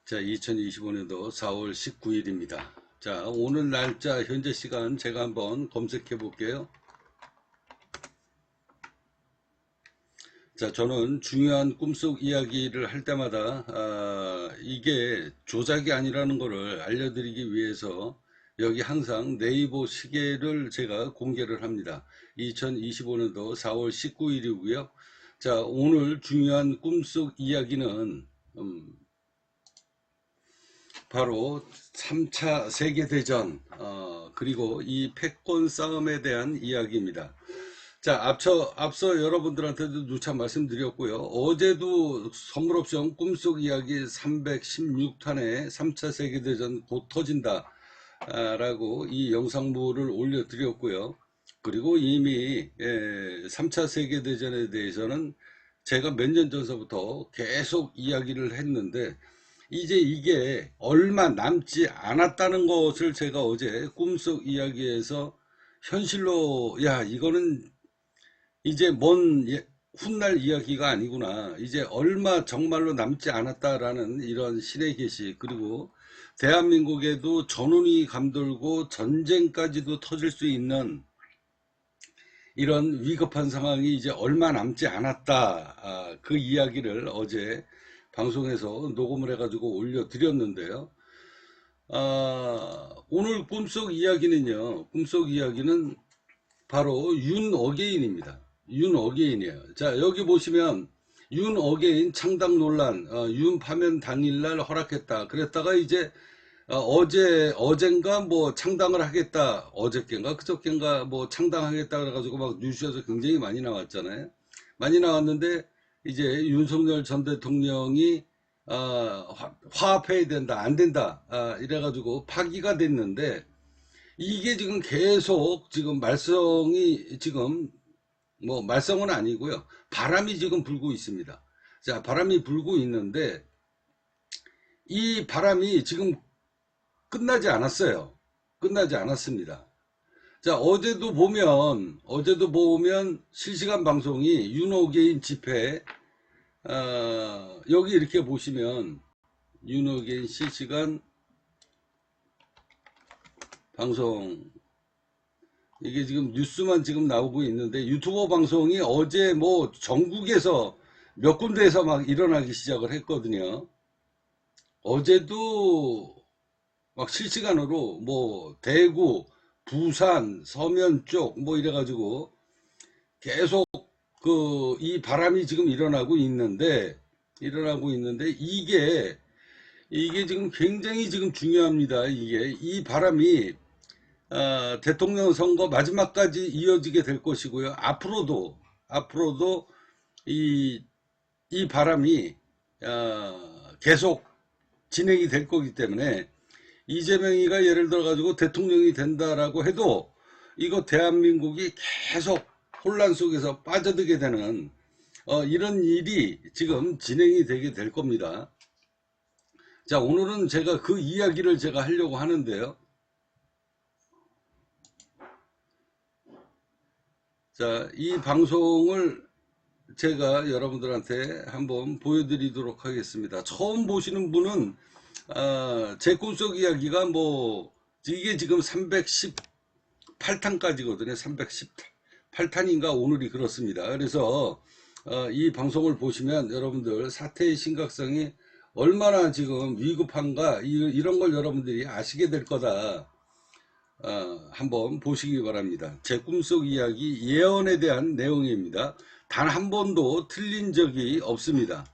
자, 2025년도 4월 19일입니다. 자, 오늘 날짜 현재 시간 제가 한번 검색해 볼게요. 자, 저는 중요한 꿈속 이야기를 할 때마다 이게 조작이 아니라는 것을 알려드리기 위해서 여기 항상 네이버 시계를 제가 공개를 합니다. 2025년도 4월 19일이고요. 자, 오늘 중요한 꿈속 이야기는 바로 3차 세계대전 그리고 이 패권 싸움에 대한 이야기입니다. 자, 앞서 여러분들한테도 누차 말씀드렸고요. 어제도 선물옵션 꿈속 이야기 316탄에 3차 세계대전 곧 터진다 라고 이 영상물을 올려드렸고요. 그리고 이미 3차 세계대전에 대해서는 제가 몇 년 전서부터 계속 이야기를 했는데 이제 이게 얼마 남지 않았다는 것을 제가 어제 꿈속 이야기에서 현실로 야 이거는 이제 훗날 이야기가 아니구나, 이제 얼마 정말로 남지 않았다라는 이런 신의 계시, 그리고 대한민국에도 전운이 감돌고 전쟁까지도 터질 수 있는 이런 위급한 상황이 이제 얼마 남지 않았다, 그 이야기를 어제 방송에서 녹음을 해가지고 올려드렸는데요. 오늘 꿈속 이야기는 바로 윤어게인입니다. 윤어게인이에요. 자, 여기 보시면 윤어게인 창당 논란, 윤 파면 당일날 허락했다. 그랬다가 이제 어젠가 뭐 창당을 하겠다, 어저께인가 그저께인가 뭐 창당하겠다 그래가지고 막 뉴스에서 굉장히 많이 나왔잖아요. 많이 나왔는데 이제 윤석열 전 대통령이 화합해야 된다, 안 된다, 이래가지고 파기가 됐는데 이게 지금 계속 지금 말썽이 지금 뭐 말썽은 아니고요. 바람이 지금 불고 있습니다. 자, 바람이 불고 있는데 이 바람이 지금 끝나지 않았어요. 끝나지 않았습니다. 자, 어제도 보면 실시간 방송이 윤호개인 집회, 여기 이렇게 보시면 윤호개인 실시간 방송, 이게 지금 뉴스만 지금 나오고 있는데 유튜버 방송이 어제 뭐 전국에서 몇 군데에서 막 일어나기 시작을 했거든요. 어제도 막 실시간으로 뭐 대구, 부산, 서면 쪽 뭐 이래가지고 계속 이 바람이 지금 일어나고 있는데 이게 지금 굉장히 지금 중요합니다. 이 바람이 대통령 선거 마지막까지 이어지게 될 것이고요. 앞으로도 이 바람이 계속 진행이 될 거기 때문에 이재명이가 예를 들어 가지고 대통령이 된다라고 해도 이거 대한민국이 계속 혼란 속에서 빠져들게 되는 이런 일이 지금 진행이 되게 될 겁니다. 자, 오늘은 제가 그 이야기를 제가 하려고 하는데요. 자, 이 방송을 제가 여러분들한테 한번 보여드리도록 하겠습니다. 처음 보시는 분은 제 꿈속 이야기가 뭐 이게 지금 318탄까지거든요. 318탄인가 오늘이 그렇습니다. 그래서 이 방송을 보시면 여러분들 사태의 심각성이 얼마나 지금 위급한가 이런 걸 여러분들이 아시게 될 거다. 한번 보시기 바랍니다. 제 꿈속 이야기 예언에 대한 내용입니다. 단 한 번도 틀린 적이 없습니다.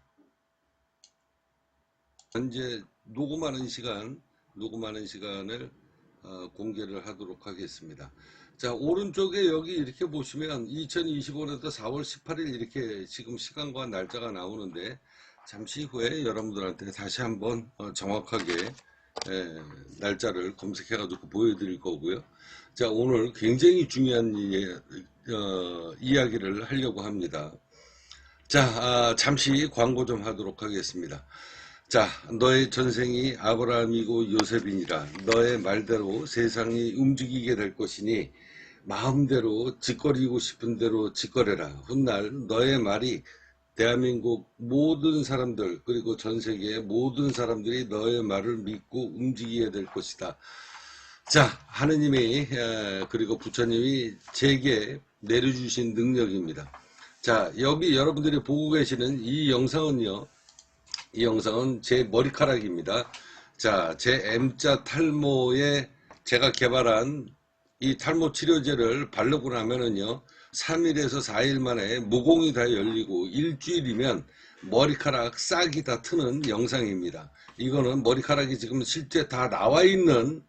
현재 녹음하는 시간을 공개를 하도록 하겠습니다. 자, 오른쪽에 여기 이렇게 보시면 2025년도 4월 18일 이렇게 지금 시간과 날짜가 나오는데 잠시 후에 여러분들한테 다시 한번 정확하게 날짜를 검색해 가지고 보여드릴 거고요. 자, 오늘 굉장히 중요한 이야기를 하려고 합니다. 자, 잠시 광고 좀 하도록 하겠습니다. 자, 너의 전생이 아브라함이고 요셉이니라. 너의 말대로 세상이 움직이게 될 것이니 마음대로 짓거리고 싶은 대로 짓거려라. 훗날 너의 말이 대한민국 모든 사람들 그리고 전 세계의 모든 사람들이 너의 말을 믿고 움직여야 될 것이다. 자, 하느님이 그리고 부처님이 제게 내려주신 능력입니다. 자, 여기 여러분들이 보고 계시는 이 영상은요, 이 영상은 제 머리카락입니다. 자, 제 M자 탈모에 제가 개발한 이 탈모 치료제를 바르고 나면은요, 3일에서 4일 만에 모공이 다 열리고 일주일이면 머리카락 싹이 다 트는 영상입니다. 이거는 머리카락이 지금 실제 다 나와 있는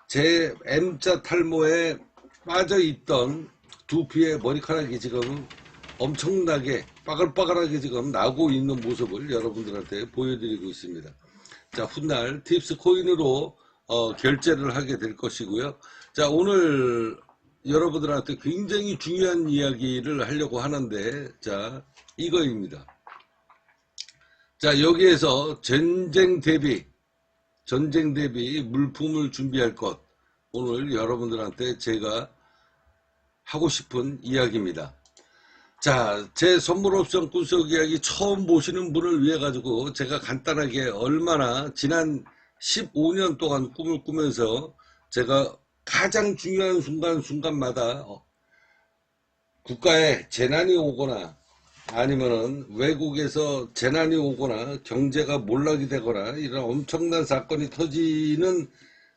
제 M자 탈모에 빠져 있던 두피에 머리카락이 지금 엄청나게 빠글빠글하게 지금 나고 있는 모습을 여러분들한테 보여드리고 있습니다. 자, 훗날 팁스 코인으로 결제를 하게 될 것이고요. 자, 오늘 여러분들한테 굉장히 중요한 이야기를 하려고 하는데, 자, 이거입니다. 자, 여기에서 전쟁 대비 물품을 준비할 것, 오늘 여러분들한테 제가 하고 싶은 이야기입니다. 자, 제 선물옵션 꿈속 이야기 처음 보시는 분을 위해 가지고 제가 간단하게 얼마나 지난 15년 동안 꿈을 꾸면서 제가 가장 중요한 순간마다 국가에 재난이 오거나 아니면은 외국에서 재난이 오거나 경제가 몰락이 되거나 이런 엄청난 사건이 터지는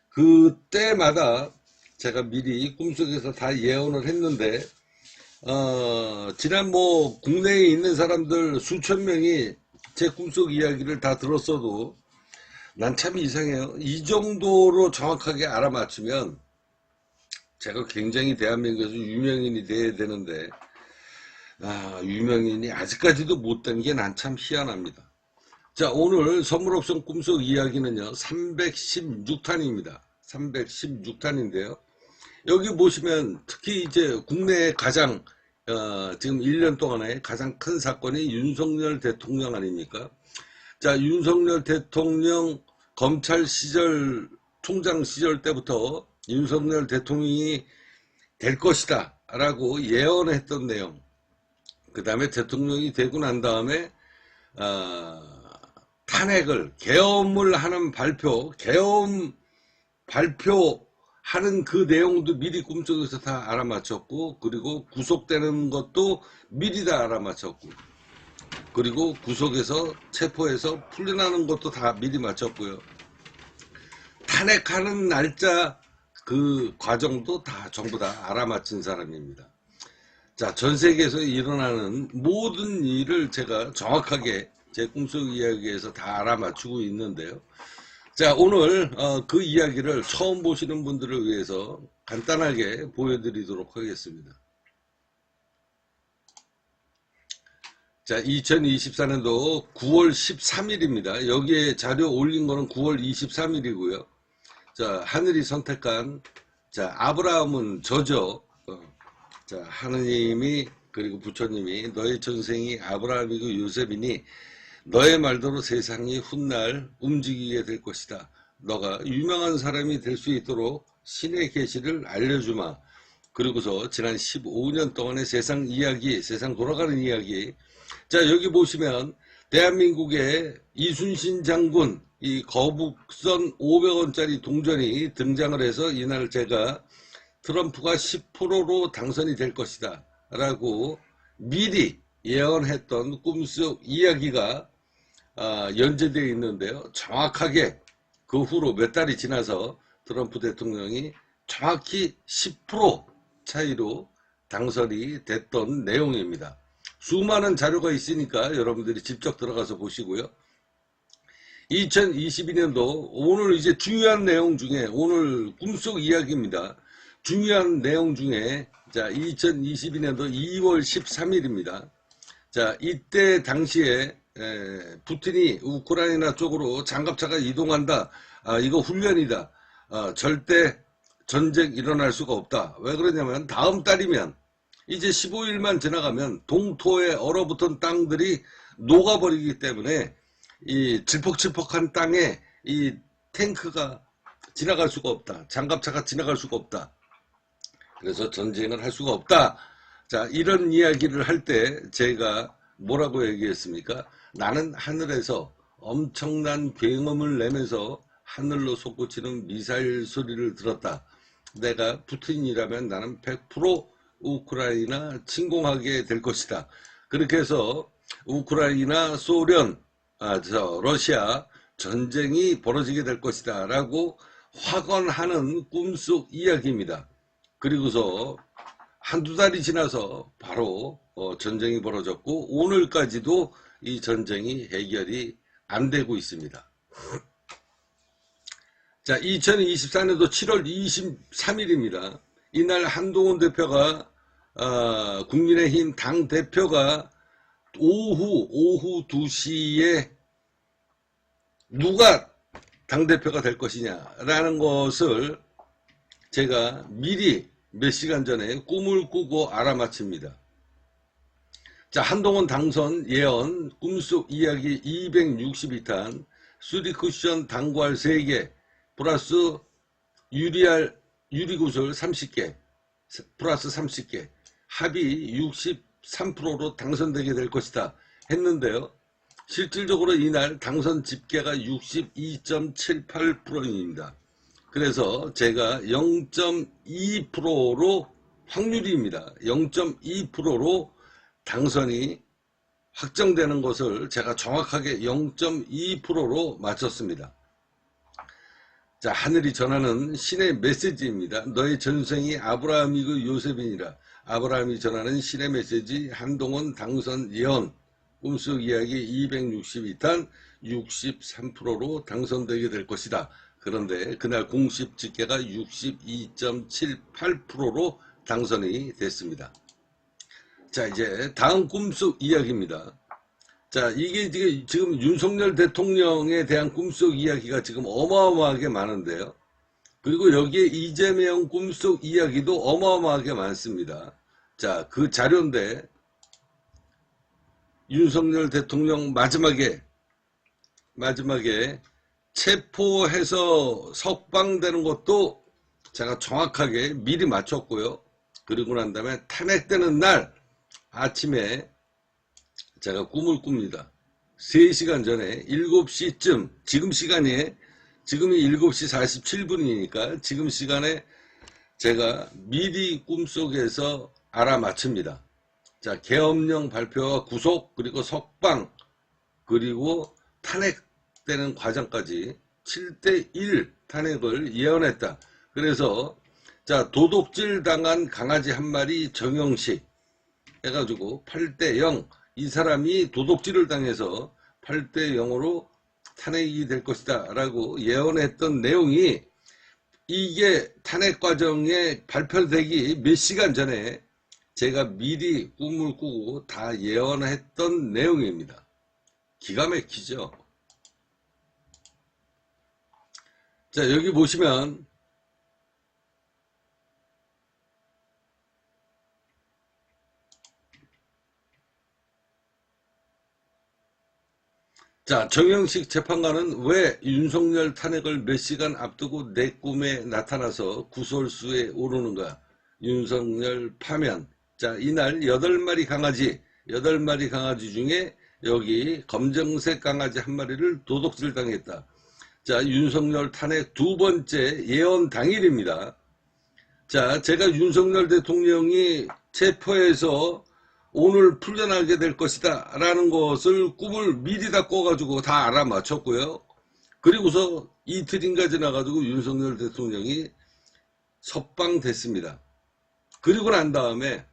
그때마다 제가 미리 꿈속에서 다 예언을 했는데, 지난 국내에 있는 사람들 수천 명이 제 꿈속 이야기를 다 들었어도 난 참 이상해요. 이 정도로 정확하게 알아맞추면 제가 굉장히 대한민국에서 유명인이 돼야 되는데, 유명인이 아직까지도 못 된 게 난 참 희한합니다. 자, 오늘 선물옵션 꿈속 이야기는요, 316탄입니다. 316탄인데요. 여기 보시면 특히 이제 국내에 가장 지금 1년 동안에 가장 큰 사건이 윤석열 대통령 아닙니까? 자, 윤석열 대통령 검찰 시절 총장 시절 때부터 윤석열 대통령이 될 것이다 라고 예언했던 내용, 그 다음에 대통령이 되고 난 다음에 탄핵을 계엄을 하는 계엄 발표하는 그 내용도 미리 꿈속에서 다 알아맞혔고, 그리고 구속되는 것도 미리 다 알아맞혔고, 그리고 구속에서 체포해서 풀려나는 것도 다 미리 맞췄고요. 탄핵하는 날짜 그 과정도 다 전부 다 알아맞힌 사람입니다. 자, 전 세계에서 일어나는 모든 일을 제가 정확하게 제 꿈속 이야기에서 다 알아맞추고 있는데요. 자, 오늘 그 이야기를 처음 보시는 분들을 위해서 간단하게 보여드리도록 하겠습니다. 자, 2024년도 9월 13일입니다. 여기에 자료 올린 거는 9월 23일이고요. 자, 하늘이 선택한, 자, 아브라함은 저죠. 자, 하느님이 그리고 부처님이 너의 전생이 아브라함이고 요셉이니 너의 말대로 세상이 훗날 움직이게 될 것이다. 너가 유명한 사람이 될 수 있도록 신의 계시를 알려주마. 그리고서 지난 15년 동안의 세상 이야기, 세상 돌아가는 이야기. 자, 여기 보시면 대한민국의 이순신 장군 이 거북선 500원짜리 동전이 등장을 해서 이날 제가 트럼프가 10%로 당선이 될 것이다 라고 미리 예언했던 꿈속 이야기가 연재되어 있는데요. 정확하게 그 후로 몇 달이 지나서 트럼프 대통령이 정확히 10% 차이로 당선이 됐던 내용입니다. 수많은 자료가 있으니까 여러분들이 직접 들어가서 보시고요. 2022년도 오늘 이제 중요한 내용 중에, 오늘 꿈속 이야기입니다. 중요한 내용 중에, 자, 2022년도 2월 13일입니다. 자, 이때 당시에 푸틴이 우크라이나 쪽으로 장갑차가 이동한다. 이거 훈련이다. 절대 전쟁 일어날 수가 없다. 왜 그러냐면 다음 달이면 이제 15일만 지나가면 동토에 얼어붙은 땅들이 녹아버리기 때문에 이 질퍽질퍽한 땅에 이 탱크가 지나갈 수가 없다. 장갑차가 지나갈 수가 없다. 그래서 전쟁을 할 수가 없다. 자, 이런 이야기를 할 때 제가 뭐라고 얘기했습니까? 나는 하늘에서 엄청난 굉음을 내면서 하늘로 솟구치는 미사일 소리를 들었다. 내가 푸틴이라면 나는 100% 우크라이나 침공하게 될 것이다. 그렇게 해서 우크라이나, 소련, 러시아 전쟁이 벌어지게 될 것이다 라고 확언하는 꿈속 이야기입니다. 그리고서 한두 달이 지나서 바로 전쟁이 벌어졌고 오늘까지도 이 전쟁이 해결이 안 되고 있습니다. 자, 2024년도 7월 23일입니다. 이날 한동훈 대표가 국민의힘 당대표가 오후 2시에 누가 당대표가 될 것이냐라는 것을 제가 미리 몇 시간 전에 꿈을 꾸고 알아맞힙니다. 자, 한동훈 당선 예언 꿈속 이야기 262탄 수리쿠션 당구알 3개 플러스 유리구슬 30개 플러스 30개 합이 63%로 당선되게 될 것이다 했는데요. 실질적으로 이날 당선 집계가 62.78%입니다. 그래서 제가 0.2%로 확률입니다. 0.2%로 당선이 확정되는 것을 제가 정확하게 0.2%로 맞췄습니다. 자, 하늘이 전하는 신의 메시지입니다. 너의 전생이 아브라함이고 요셉이니라. 아브라함이 전하는 신의 메시지 한동훈 당선 예언 꿈속 이야기 262탄 63%로 당선되게 될 것이다. 그런데 그날 공식 집계가 62.78%로 당선이 됐습니다. 자, 이제 다음 꿈속 이야기입니다. 자, 이게 지금 윤석열 대통령에 대한 꿈속 이야기가 지금 어마어마하게 많은데요. 그리고 여기에 이재명 꿈속 이야기도 어마어마하게 많습니다. 자, 그 자료인데 윤석열 대통령 마지막에 체포해서 석방되는 것도 제가 정확하게 미리 맞췄고요. 그리고 난 다음에 탄핵되는 날 아침에 제가 꿈을 꿉니다. 3시간 전에 7시쯤 지금이 7시 47분이니까 지금 시간에 제가 미리 꿈속에서 알아맞힙니다. 자, 계엄령 발표와 구속 그리고 석방 그리고 탄핵되는 과정까지 7대1 탄핵을 예언했다. 그래서 자, 도둑질 당한 강아지 한 마리 정영식 해가지고 8대0 이 사람이 도둑질을 당해서 8대0으로 탄핵이 될 것이다 라고 예언했던 내용이 이게 탄핵 과정에 발표되기 몇 시간 전에 제가 미리 꿈을 꾸고 다 예언했던 내용입니다. 기가 막히죠. 자, 여기 보시면 자, 정영식 재판관은 왜 윤석열 탄핵을 몇 시간 앞두고 내 꿈에 나타나서 구설수에 오르는가? 윤석열 파면. 자, 이날 8마리 강아지 중에 여기 검정색 강아지 한 마리를 도둑질 당했다. 자, 윤석열 탄핵 두 번째 예언 당일입니다. 자, 제가 윤석열 대통령이 체포해서 오늘 풀려나게 될 것이다 라는 것을 꿈을 미리 다 꿔가지고 다 알아맞혔고요. 그리고서 이틀인가 지나가지고 윤석열 대통령이 석방됐습니다. 그리고 난 다음에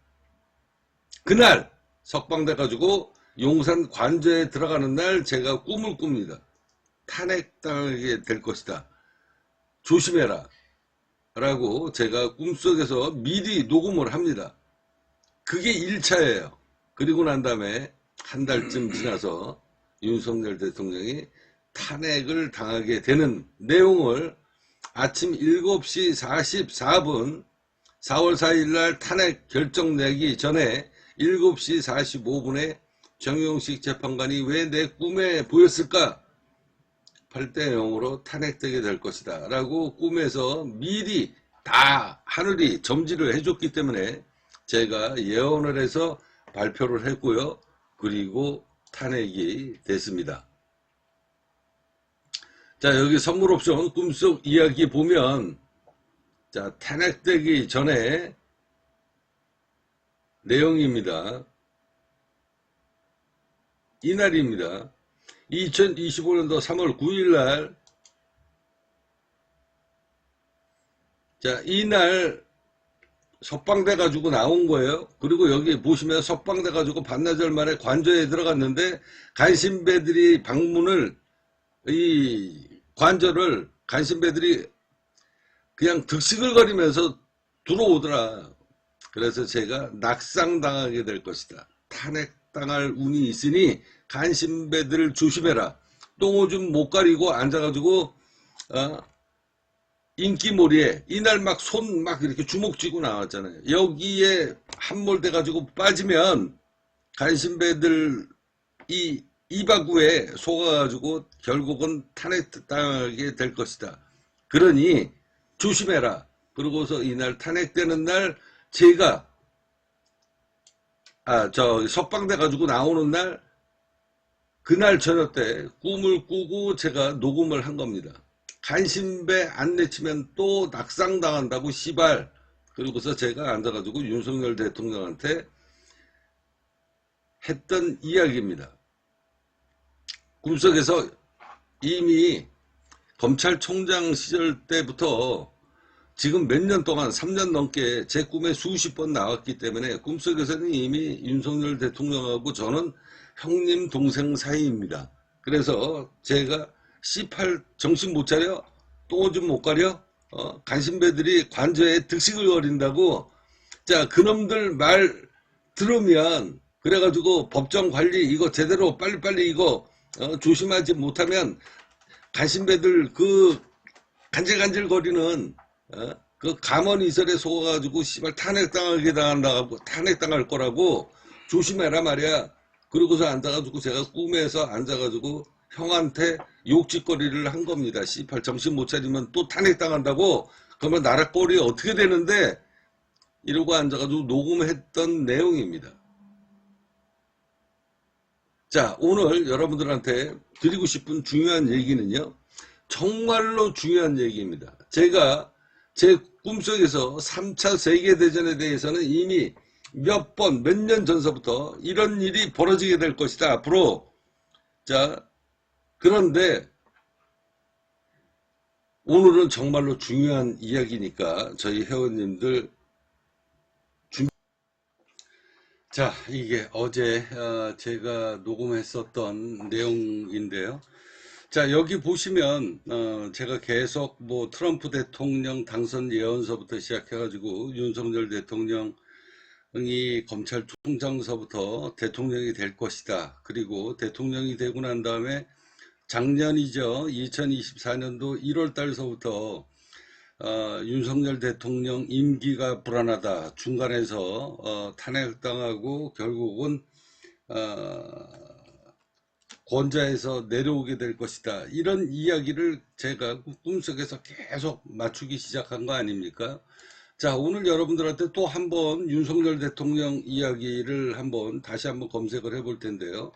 그날 석방돼가지고 용산 관저에 들어가는 날 제가 꿈을 꿉니다. 탄핵당하게 될 것이다. 조심해라 라고 제가 꿈속에서 미리 녹음을 합니다. 그게 1차예요. 그리고 난 다음에 한 달쯤 지나서 윤석열 대통령이 탄핵을 당하게 되는 내용을 아침 7시 44분 4월 4일 날 탄핵 결정 내기 전에 7시 45분에 정영식 재판관이 왜 내 꿈에 보였을까? 8대0으로 탄핵되게 될 것이다 라고 꿈에서 미리 다 하늘이 점지를 해줬기 때문에 제가 예언을 해서 발표를 했고요. 그리고 탄핵이 됐습니다. 자, 여기 선물 옵션 꿈속 이야기 보면, 자, 탄핵되기 전에 내용입니다. 이날입니다. 2025년도 3월 9일 날, 자, 이날 석방돼 가지고 나온 거예요. 그리고 여기 보시면 석방돼 가지고 반나절 만에 관저에 들어갔는데, 간신배들이 방문을, 이 관저를 간신배들이 그냥 득식을거리면서 들어오더라. 그래서 제가 낙상당하게 될 것이다. 탄핵당할 운이 있으니 간신배들을 조심해라. 똥오줌 못 가리고 앉아가지고 인기몰이에 이날 막 손 막 이렇게 주먹 쥐고 나왔잖아요. 여기에 함몰돼 가지고 빠지면 간신배들 이바구에 속아가지고 결국은 탄핵당하게 될 것이다. 그러니 조심해라. 그러고서 이날 탄핵되는 날 제가 석방돼 가지고 나오는 날 그날 저녁 때 꿈을 꾸고 제가 녹음을 한 겁니다. 간신배 안 내치면 또 낙상당한다고 시발. 그러고서 제가 앉아가지고 윤석열 대통령한테 했던 이야기입니다. 꿈속에서 이미 검찰총장 시절 때부터 지금 몇 년 동안 3년 넘게 제 꿈에 수십 번 나왔기 때문에 꿈속에서는 이미 윤석열 대통령하고 저는 형님 동생 사이입니다. 그래서 제가 C8 정신 못 차려? 똥오줌 못 가려? 간신배들이 관저에 득식을 거린다고. 자, 그놈들 말 들으면 그래가지고 법정 관리 이거 제대로 빨리빨리 이거 조심하지 못하면 간신배들 그 간질간질 거리는 그 감언이설에 속아가지고 씨발 탄핵당하게 당한다고 탄핵당할 거라고 조심해라 말이야. 그러고서 앉아가지고 제가 꿈에서 앉아가지고 형한테 욕짓거리를 한 겁니다. 씨발 정신 못 차리면 또 탄핵당한다고. 그러면 나라 꼴이 어떻게 되는데 이러고 앉아가지고 녹음했던 내용입니다. 자, 오늘 여러분들한테 드리고 싶은 중요한 얘기는요. 정말로 중요한 얘기입니다. 제가 제 꿈속에서 3차 세계대전에 대해서는 이미 몇 년 전서부터 이런 일이 벌어지게 될 것이다, 앞으로. 자, 그런데 오늘은 정말로 중요한 이야기니까 저희 회원님들 자, 이게 어제 제가 녹음했었던 내용인데요. 자, 여기 보시면 제가 계속 뭐 트럼프 대통령 당선 예언서부터 시작해가지고 윤석열 대통령이 검찰총장서부터 대통령이 될 것이다. 그리고 대통령이 되고 난 다음에 작년이죠. 2024년도 1월 달서부터 윤석열 대통령 임기가 불안하다. 중간에서 탄핵당하고 결국은 권좌에서 내려오게 될 것이다. 이런 이야기를 제가 꿈속에서 계속 맞추기 시작한 거 아닙니까? 자, 오늘 여러분들한테 또 한번 윤석열 대통령 이야기를 다시 한번 검색을 해볼 텐데요.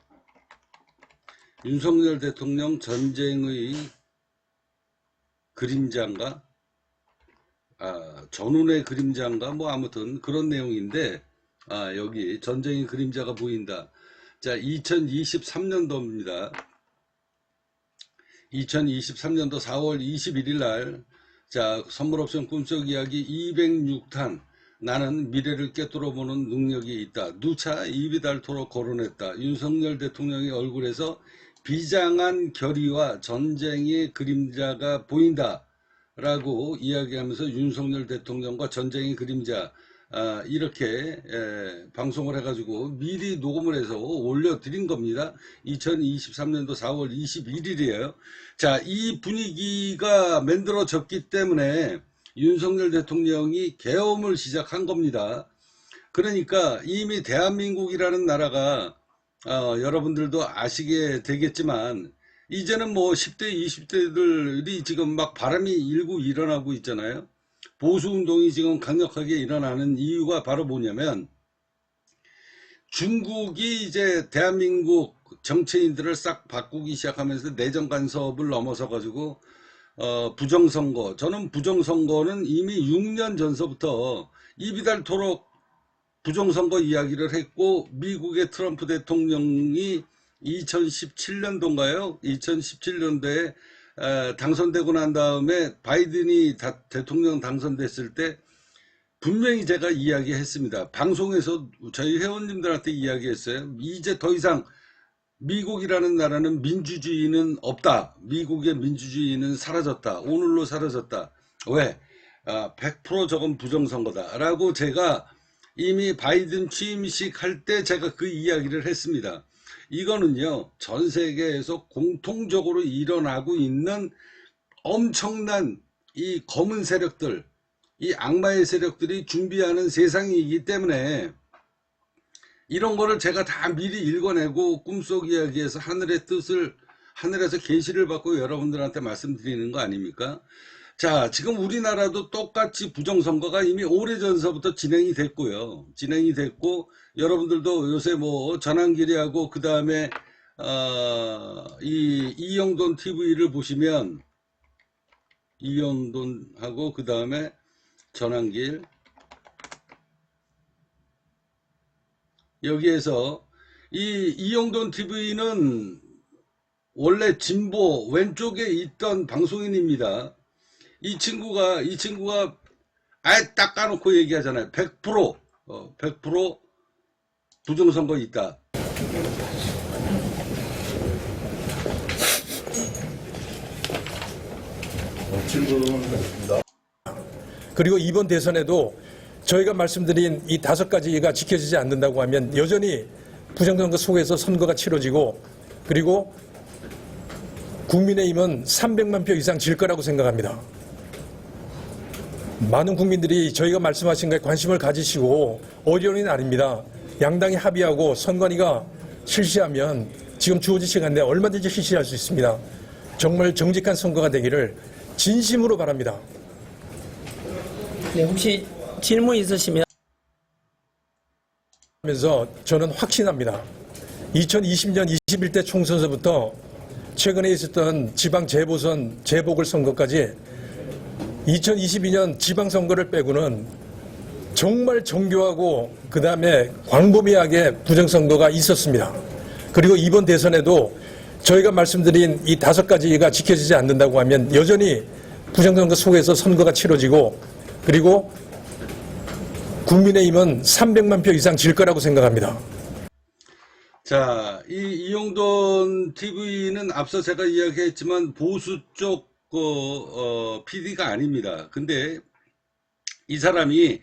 윤석열 대통령 전쟁의 그림자인가? 전운의 그림자인가? 뭐 아무튼 그런 내용인데, 여기 전쟁의 그림자가 보인다. 자, 2023년도입니다. 2023년도 4월 21일 날, 자, 선물옵션 꿈속 이야기 206탄. 나는 미래를 꿰뚫어 보는 능력이 있다. 누차 입이 닳도록 거론했다. 윤석열 대통령의 얼굴에서 비장한 결의와 전쟁의 그림자가 보인다. 라고 이야기하면서 윤석열 대통령과 전쟁의 그림자, 이렇게 방송을 해가지고 미리 녹음을 해서 올려드린 겁니다. 2023년도 4월 21일이에요. 자, 이 분위기가 만들어졌기 때문에 윤석열 대통령이 계엄을 시작한 겁니다. 그러니까 이미 대한민국이라는 나라가 여러분들도 아시게 되겠지만 이제는 뭐 10대, 20대들이 지금 막 바람이 일고 일어나고 있잖아요. 보수운동이 지금 강력하게 일어나는 이유가 바로 뭐냐면 중국이 이제 대한민국 정치인들을 싹 바꾸기 시작하면서 내정 간섭을 넘어서 가지고 부정선거, 저는 부정선거는 이미 6년 전서부터 입이 닳도록 부정선거 이야기를 했고, 미국의 트럼프 대통령이 2017년도인가요? 2017년도에 당선되고 난 다음에 바이든이 대통령 당선됐을 때 분명히 제가 이야기했습니다. 방송에서 저희 회원님들한테 이야기했어요. 이제 더 이상 미국이라는 나라는 민주주의는 없다. 미국의 민주주의는 사라졌다. 오늘로 사라졌다. 왜? 100% 저건 부정선거다. 라고 제가 이미 바이든 취임식 할 때 제가 그 이야기를 했습니다. 이거는요, 전 세계에서 공통적으로 일어나고 있는 엄청난 이 검은 세력들, 이 악마의 세력들이 준비하는 세상이기 때문에 이런 거를 제가 다 미리 읽어내고 꿈속 이야기에서 하늘의 뜻을, 하늘에서 계시를 받고 여러분들한테 말씀드리는 거 아닙니까? 자, 지금 우리나라도 똑같이 부정선거가 이미 오래전서부터 진행이 됐고요. 진행이 됐고, 여러분들도 요새 뭐 전환길이하고 그 다음에 이 이영돈 TV를 보시면, 이영돈하고 그 다음에 전환길, 여기에서 이 이영돈 TV는 원래 진보 왼쪽에 있던 방송인입니다. 이 친구가 아예 딱 까놓고 얘기하잖아요. 100% 부정선거 있다. 그리고 이번 대선에도 저희가 말씀드린 이 5가지가 지켜지지 않는다고 하면 여전히 부정선거 속에서 선거가 치러지고, 그리고 국민의힘은 300만 표 이상 질 거라고 생각합니다. 많은 국민들이 저희가 말씀하신 것에 관심을 가지시고, 어려운 일 아닙니다. 양당이 합의하고 선관위가 실시하면 지금 주어진 시간 내에 얼마든지 실시할 수 있습니다. 정말 정직한 선거가 되기를 진심으로 바랍니다. 네, 혹시 질문 있으시면 하면서 저는 확신합니다. 2020년 21대 총선서부터 최근에 있었던 지방 재보선 재보궐선거까지 2022년 지방선거를 빼고는 정말 정교하고 그 다음에 광범위하게 부정선거가 있었습니다. 그리고 이번 대선에도 저희가 말씀드린 이 5가지가 지켜지지 않는다고 하면 여전히 부정선거 속에서 선거가 치러지고, 그리고 국민의힘은 300만 표 이상 질 거라고 생각합니다. 자, 이 이영돈 TV는 앞서 제가 이야기했지만 보수 쪽 PD가 아닙니다. 근데 이 사람이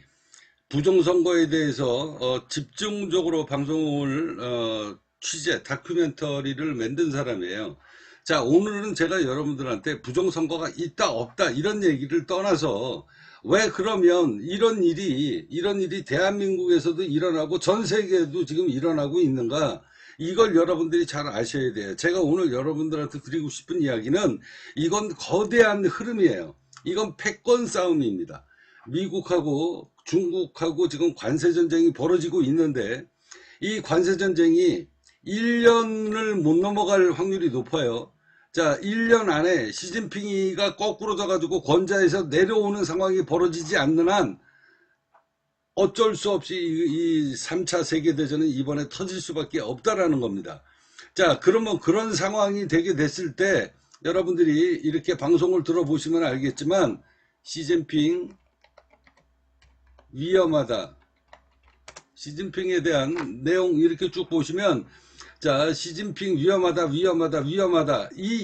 부정선거에 대해서 집중적으로 방송을 취재, 다큐멘터리를 만든 사람이에요. 자, 오늘은 제가 여러분들한테 부정선거가 있다 없다 이런 얘기를 떠나서 왜 그러면 이런 일이 대한민국에서도 일어나고 전 세계에도 지금 일어나고 있는가, 이걸 여러분들이 잘 아셔야 돼요. 제가 오늘 여러분들한테 드리고 싶은 이야기는 이건 거대한 흐름이에요. 이건 패권 싸움입니다. 미국하고 중국하고 지금 관세전쟁이 벌어지고 있는데 이 관세전쟁이 1년을 못 넘어갈 확률이 높아요. 자, 1년 안에 시진핑이가 거꾸로 져가지고 권좌에서 내려오는 상황이 벌어지지 않는 한 어쩔 수 없이 이 3차 세계대전은 이번에 터질 수밖에 없다라는 겁니다. 자, 그러면 그런 상황이 되게 됐을 때 여러분들이 이렇게 방송을 들어보시면 알겠지만 시진핑 위험하다. 시진핑에 대한 내용 이렇게 쭉 보시면, 자, 시진핑 위험하다. 이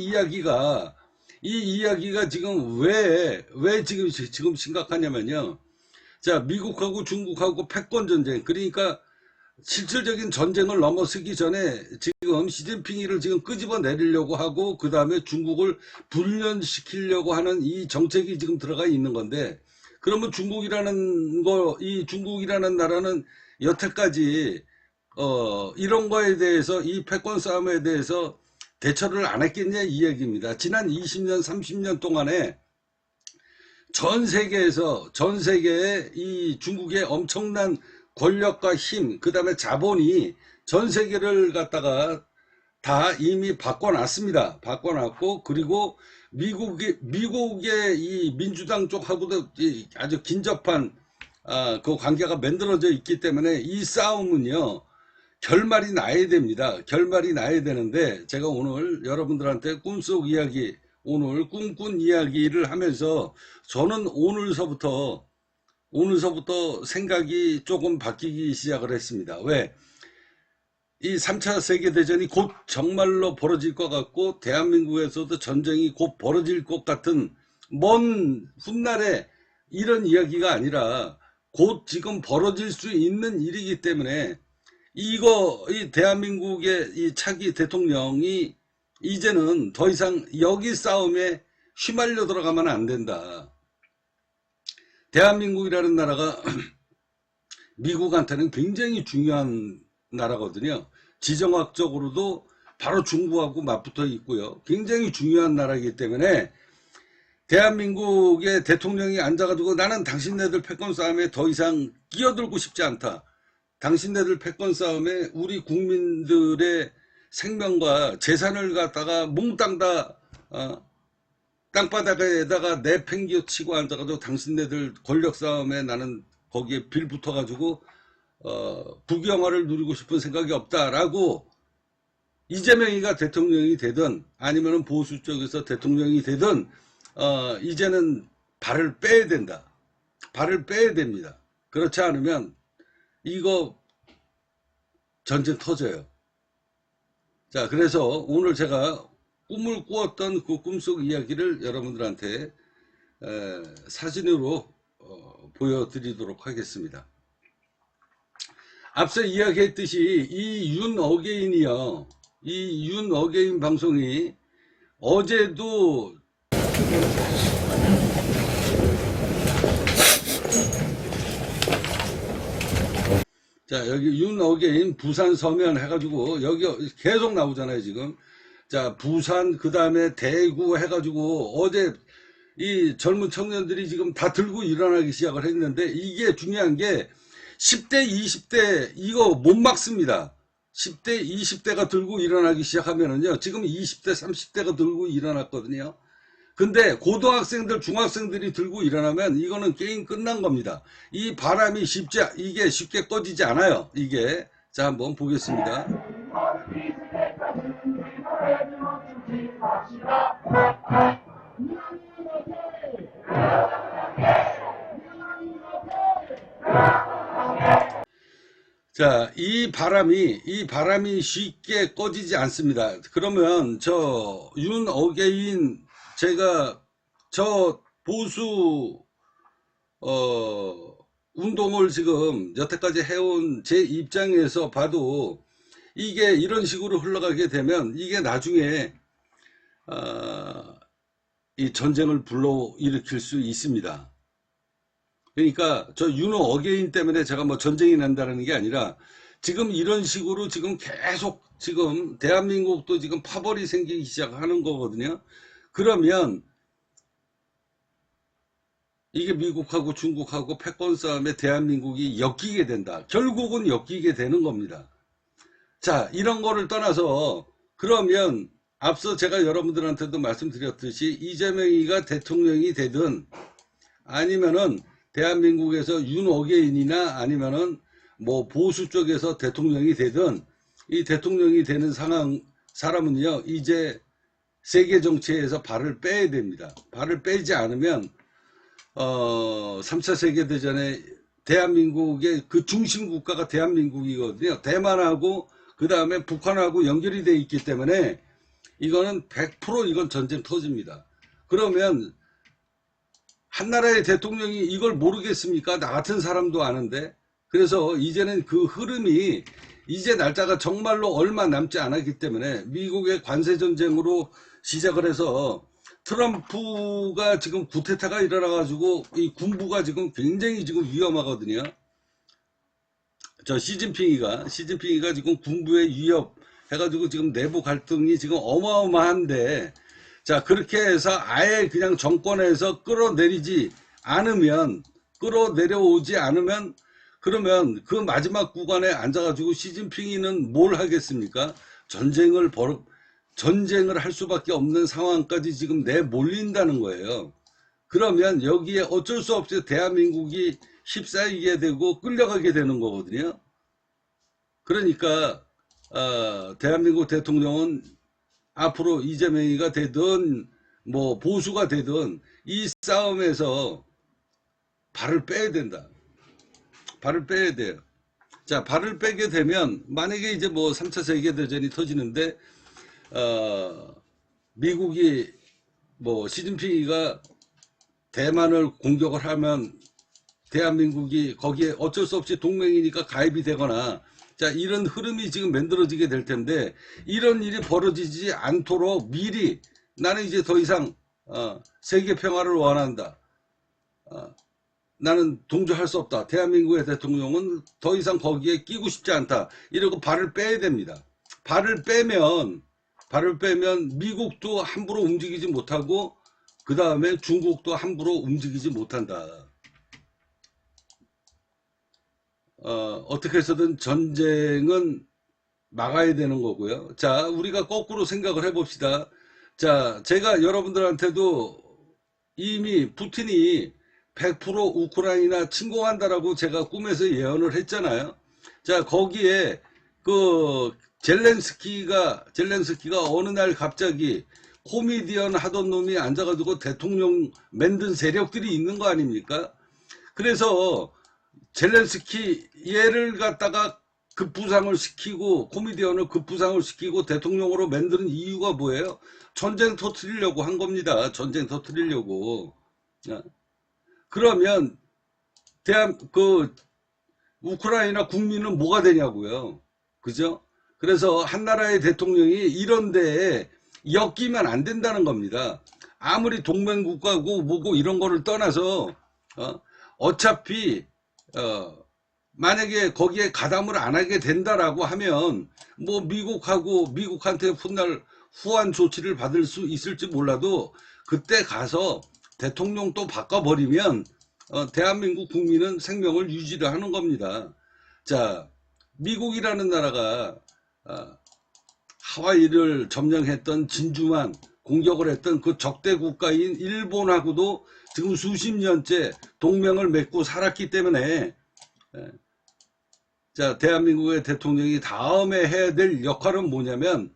이야기가 지금 왜 지금 심각하냐면요. 자, 미국하고 중국하고 패권 전쟁, 그러니까 실질적인 전쟁을 넘어서기 전에 지금 시진핑이를 지금 끄집어 내리려고 하고 그 다음에 중국을 불련시키려고 하는 이 정책이 지금 들어가 있는 건데, 그러면 중국이라는 나라는 여태까지 이런 거에 대해서, 이 패권 싸움에 대해서 대처를 안 했겠냐 이 얘기입니다. 지난 20년 30년 동안에 전 세계에 이 중국의 엄청난 권력과 힘, 그 다음에 자본이 전 세계를 갖다가 다 이미 바꿔놨습니다. 바꿔놨고, 그리고 미국의 이 민주당 쪽하고도 아주 긴접한 그 관계가 만들어져 있기 때문에 이 싸움은요, 결말이 나야 됩니다. 결말이 나야 되는데, 제가 오늘 여러분들한테 꿈속 이야기, 오늘 꿈꾼 이야기를 하면서 저는 오늘서부터 생각이 조금 바뀌기 시작을 했습니다. 왜? 이 3차 세계대전이 곧 정말로 벌어질 것 같고, 대한민국에서도 전쟁이 곧 벌어질 것 같은 먼 훗날에 이런 이야기가 아니라 곧 지금 벌어질 수 있는 일이기 때문에 이 대한민국의 이 차기 대통령이 이제는 더 이상 여기 싸움에 휘말려 들어가면 안 된다. 대한민국이라는 나라가 미국한테는 굉장히 중요한 나라거든요. 지정학적으로도 바로 중국하고 맞붙어 있고요. 굉장히 중요한 나라이기 때문에 대한민국의 대통령이 앉아가지고 나는 당신네들 패권 싸움에 더 이상 끼어들고 싶지 않다. 당신네들 패권 싸움에 우리 국민들의 생명과 재산을 갖다가 몽땅 다 땅바닥에다가 내팽개치고 앉아가지고 당신네들 권력 싸움에 나는 거기에 빌 붙어가지고 국영화를 누리고 싶은 생각이 없다라고 이재명이가 대통령이 되든 아니면 보수 쪽에서 대통령이 되든 이제는 발을 빼야 된다. 발을 빼야 됩니다. 그렇지 않으면 이거 전쟁 터져요. 자, 그래서 오늘 제가 꿈을 꾸었던 그 꿈속 이야기를 여러분들한테 사진으로 보여드리도록 하겠습니다. 앞서 이야기했듯이 이 윤어게인이요. 이 윤어게인 방송이 어제도 자, 여기 윤어게인 부산 서면 해가지고 여기 계속 나오잖아요, 지금. 자, 부산 그 다음에 대구 해가지고 어제 이 젊은 청년들이 지금 다 들고 일어나기 시작을 했는데 이게 중요한 게 10대, 20대 이거 못 막습니다. 10대, 20대가 들고 일어나기 시작하면은요, 지금 20대, 30대가 들고 일어났거든요. 근데 고등학생들, 중학생들이 들고 일어나면 이거는 게임 끝난 겁니다. 이 바람이 이게 쉽게 꺼지지 않아요. 이게. 자, 한번 보겠습니다. 자, 이 바람이 쉽게 꺼지지 않습니다. 그러면 저 윤어게인 제가 저 보수 운동을 지금 여태까지 해온 제 입장에서 봐도 이게 이런 식으로 흘러가게 되면 이게 나중에 이 전쟁을 불러일으킬 수 있습니다. 그러니까 저 윤어게인 때문에 제가 뭐 전쟁이 난다는 게 아니라 지금 이런 식으로 지금 계속 지금 대한민국도 지금 파벌이 생기기 시작하는 거거든요. 그러면 이게 미국하고 중국하고 패권 싸움에 대한민국이 엮이게 된다. 결국은 엮이게 되는 겁니다. 자, 이런 거를 떠나서 그러면 앞서 제가 여러분들한테도 말씀드렸듯이 이재명이가 대통령이 되든 아니면은 대한민국에서 윤어게인이나 아니면은 뭐 보수 쪽에서 대통령이 되든 이 대통령이 되는 사람은요, 이제 세계 정치에서 발을 빼야 됩니다. 발을 빼지 않으면 3차 세계대전에 대한민국의 그 중심 국가가 대한민국이거든요. 대만하고 그 다음에 북한하고 연결이 되어 있기 때문에 이거는 100% 이건 전쟁 터집니다. 그러면 한나라의 대통령이 이걸 모르겠습니까? 나 같은 사람도 아는데. 그래서 이제는 그 흐름이 이제 날짜가 정말로 얼마 남지 않았기 때문에 미국의 관세전쟁으로 시작을 해서 트럼프가 지금 구테타가 일어나가지고 이 군부가 지금 굉장히 지금 위험하거든요. 저 시진핑이가 지금 군부의 위협 해가지고 지금 내부 갈등이 지금 어마어마한데, 자, 그렇게 해서 아예 그냥 정권에서 끌어내려오지 않으면 그러면 그 마지막 구간에 앉아가지고 시진핑이는 뭘 하겠습니까? 전쟁을 할 수밖에 없는 상황까지 지금 내몰린다는 거예요. 그러면 여기에 어쩔 수 없이 대한민국이 휩싸이게 되고 끌려가게 되는 거거든요. 그러니까 대한민국 대통령은 앞으로 이재명이가 되든 뭐 보수가 되든 이 싸움에서 발을 빼야 된다. 발을 빼야 돼요. 자, 발을 빼게 되면 만약에 이제 뭐 3차 세계대전이 터지는데 미국이 뭐 시진핑이가 대만을 공격을 하면 대한민국이 거기에 어쩔 수 없이 동맹이니까 가입이 되거나, 자, 이런 흐름이 지금 만들어지게 될 텐데, 이런 일이 벌어지지 않도록 미리 나는 이제 더 이상 세계 평화를 원한다. 나는 동조할 수 없다. 대한민국의 대통령은 더 이상 거기에 끼고 싶지 않다. 이러고 발을 빼야 됩니다. 발을 빼면 미국도 함부로 움직이지 못하고 그 다음에 중국도 함부로 움직이지 못한다. 어떻게 해서든 전쟁은 막아야 되는 거고요. 자, 우리가 거꾸로 생각을 해봅시다. 자, 제가 여러분들한테도 이미 푸틴이 100% 우크라이나 침공한다라고 제가 꿈에서 예언을 했잖아요. 자, 거기에 그 젤렌스키가 어느 날 갑자기 코미디언 하던 놈이 앉아가지고 대통령 만든 세력들이 있는 거 아닙니까? 그래서 젤렌스키 얘를 갖다가 급부상을 시키고 코미디언을 급부상을 시키고 대통령으로 만드는 이유가 뭐예요? 전쟁 터뜨리려고 한 겁니다. 전쟁 터뜨리려고. 그러면 우크라이나 국민은 뭐가 되냐고요. 그죠? 그래서 한 나라의 대통령이 이런 데에 엮이면 안 된다는 겁니다. 아무리 동맹국가고 뭐고 이런 거를 떠나서 어차피 만약에 거기에 가담을 안 하게 된다라고 하면 뭐 미국한테 훗날 후한 조치를 받을 수 있을지 몰라도 그때 가서 대통령 또 바꿔버리면 대한민국 국민은 생명을 유지를 하는 겁니다. 자, 미국이라는 나라가 하와이를 점령했던 진주만 공격을 했던 그 적대 국가인 일본하고도 지금 수십 년째 동맹을 맺고 살았기 때문에, 자, 대한민국의 대통령이 다음에 해야 될 역할은 뭐냐면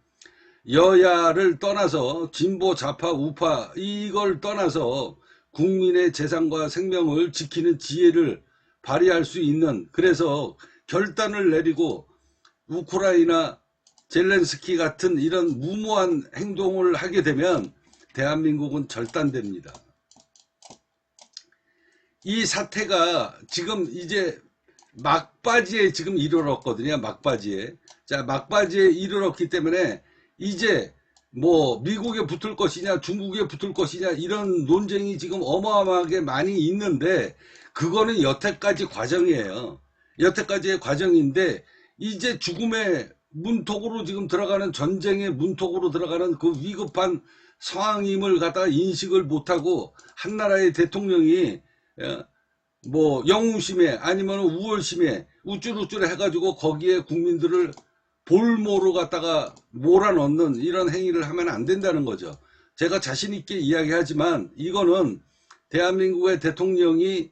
여야를 떠나서 진보 좌파 우파 이걸 떠나서 국민의 재산과 생명을 지키는 지혜를 발휘할 수 있는, 그래서 결단을 내리고 우크라이나 젤렌스키 같은 이런 무모한 행동을 하게 되면 대한민국은 절단됩니다. 이 사태가 지금 이제 막바지에 지금 이르렀거든요. 막바지에. 자, 막바지에 이르렀기 때문에 이제 뭐 미국에 붙을 것이냐 중국에 붙을 것이냐 이런 논쟁이 지금 어마어마하게 많이 있는데 그거는 여태까지 과정이에요. 여태까지의 과정인데 이제 죽음의 문턱으로 지금 들어가는, 전쟁의 문턱으로 들어가는 그 위급한 상황임을 갖다가 인식을 못하고 한 나라의 대통령이 뭐 영웅심에 아니면 우월심에 우쭐우쭐 해가지고 거기에 국민들을 볼모로 갖다가 몰아넣는 이런 행위를 하면 안 된다는 거죠. 제가 자신 있게 이야기하지만 이거는 대한민국의 대통령이